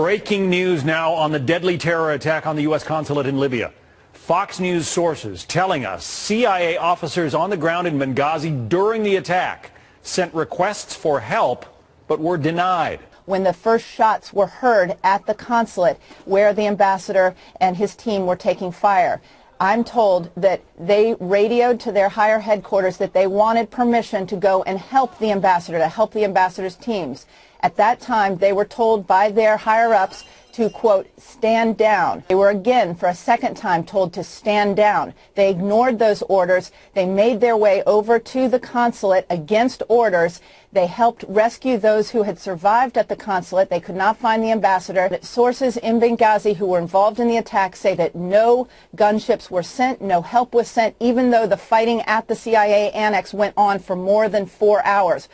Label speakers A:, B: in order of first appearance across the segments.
A: Breaking news now on the deadly terror attack on the U.S. consulate in Libya. Fox News sources telling us CIA officers on the ground in Benghazi during the attack sent requests for help but were denied.
B: When the first shots were heard at the consulate where the ambassador and his team were taking fire, I'm told that they radioed to their higher headquarters that they wanted permission to go and help the ambassador, to help the ambassador's teams. At that time, they were told by their higher-ups to, quote, stand down. They were again, for a second time, told to stand down. They ignored those orders. They made their way over to the consulate against orders. They helped rescue those who had survived at the consulate. They could not find the ambassador. Sources in Benghazi who were involved in the attack say that no gunships were sent, no help was sent, even though the fighting at the CIA annex went on for more than 4 hours.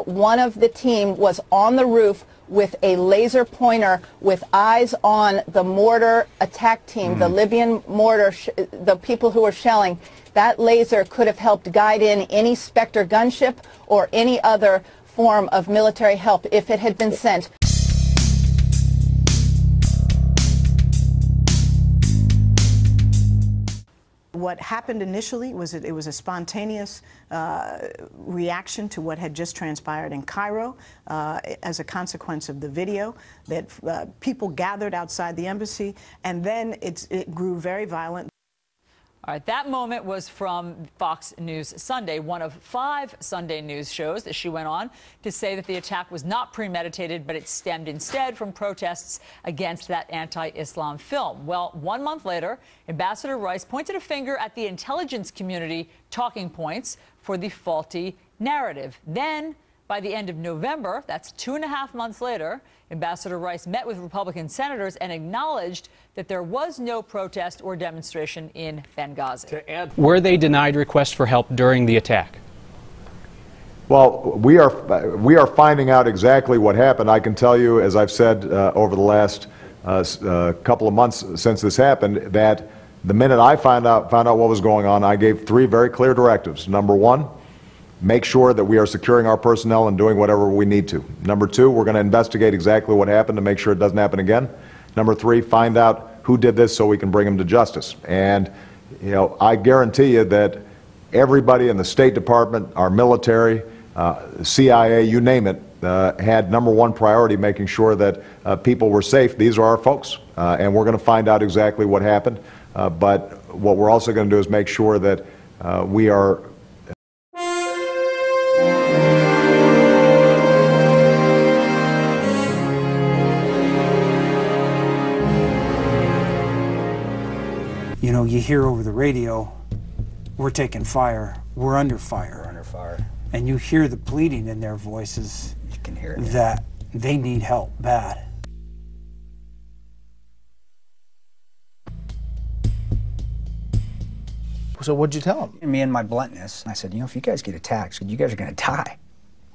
B: One of the team was on the roof with a laser pointer with eyes on the mortar attack team, the Libyan mortar, the people who were shelling. That laser could have helped guide in any Spectre gunship or any other form of military help if it had been sent.
C: What happened initially was it was a spontaneous reaction to what had just transpired in Cairo as a consequence of the video that people gathered outside the embassy, and then it grew very violent.
D: All right, that moment was from Fox News Sunday, one of 5 Sunday news shows that she went on to say that the attack was not premeditated, but it stemmed instead from protests against that anti-Islam film. Well, 1 month later, Ambassador Rice pointed a finger at the intelligence community talking points for the faulty narrative. Then, by the end of November, that's 2.5 months later, Ambassador Rice met with Republican senators and acknowledged that there was no protest or demonstration in Benghazi.
E: Were they denied requests for help during the attack?
F: Well, we are finding out exactly what happened. I can tell you, as I've said over the last couple of months since this happened, that the minute I found out what was going on, I gave 3 very clear directives. Number 1, make sure that we are securing our personnel and doing whatever we need to. Number 2, we're going to investigate exactly what happened to make sure it doesn't happen again. Number 3, find out who did this so we can bring them to justice. And, you know, I guarantee you that everybody in the State Department, our military, CIA, you name it, had number 1 priority making sure that people were safe. These are our folks, and we're going to find out exactly what happened. But what we're also going to do is make sure that we are
G: You know, you hear over the radio, we're taking fire, we're under fire.
H: We're under fire.
G: And you hear the pleading in their voices.
H: You can hear it.
G: That they need help bad.
I: So what'd you tell them?
H: And me and my bluntness, I said, you know, if you guys get attacked, you guys are going to die.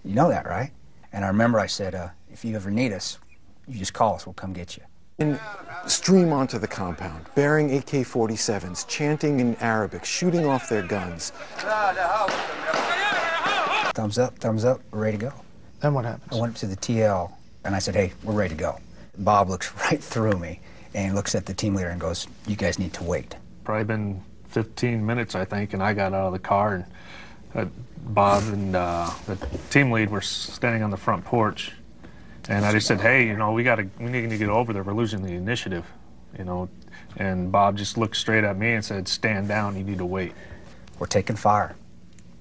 H: You know that, right? And I remember I said, if you ever need us, you just call us, we'll come get you.
J: And stream onto the compound, bearing AK-47s, chanting in Arabic, shooting off their guns.
H: Thumbs up, we're ready to go.
I: Then what happens?
H: I went up to the TL and I said, hey, we're ready to go. Bob looks right through me and looks at the team leader and goes, you guys need to wait.
K: Probably been 15 minutes, I think, and I got out of the car, and Bob and the team lead were standing on the front porch. And I just said, hey, you know, we need to get over there. We're losing the initiative, you know. And Bob just looked straight at me and said, stand down. You need to wait.
H: We're taking fire.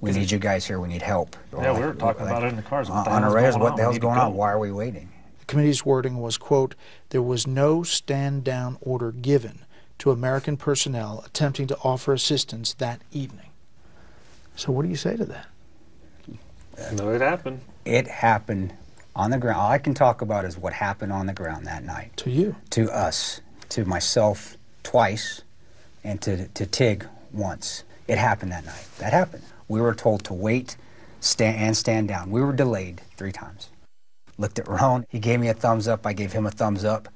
H: We need you guys here. We need help.
K: Yeah, we were talking about it in the cars.
H: On our radars, what the hell's going on? Why are we waiting?
I: The committee's wording was, quote, there was no stand-down order given to American personnel attempting to offer assistance that evening. So what do you say to that?
K: No, it happened.
H: It happened. On the ground. All I can talk about is what happened on the ground that night.
I: To you?
H: To us. To myself twice, and to Tig once. It happened that night. That happened. We were told to wait stand down. We were delayed 3 times. Looked at Ron. He gave me a thumbs up. I gave him a thumbs up,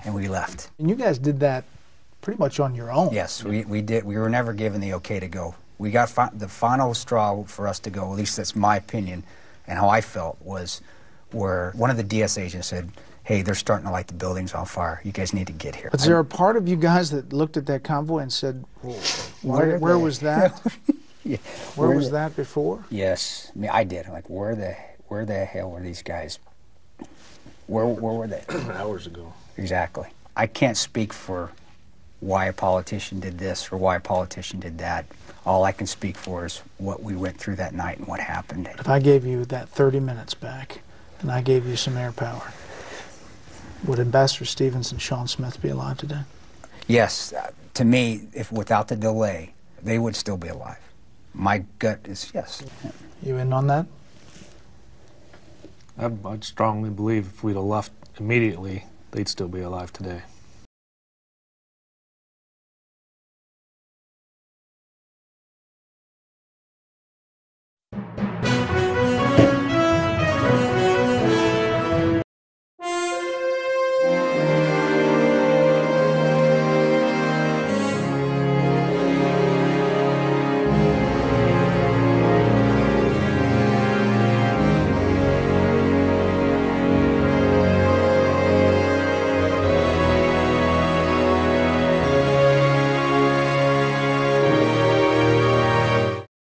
H: and we left.
I: And you guys did that pretty much on your own.
H: Yes, we did. We were never given the okay to go. We got the final straw for us to go, at least that's my opinion, and how I felt was where one of the DS agents said, hey, they're starting to light the buildings on fire. You guys need to get here.
I: But is there a part of you guys that looked at that convoy and said, well, where was that?
H: Yeah.
I: Where was that before?
H: Yes, I mean, I did. I'm like, where the hell were these guys? Where were they?
K: Hours ago.
H: Exactly. I can't speak for why a politician did this or why a politician did that. All I can speak for is what we went through that night and what happened.
I: If I gave you that 30 minutes back and I gave you some air power, would Ambassador Stevens and Sean Smith be alive today?
H: Yes. To me, if without the delay, they would still be alive. My gut is yes.
I: You in on that?
K: I'd strongly believe if we'd have left immediately, they'd still be alive today.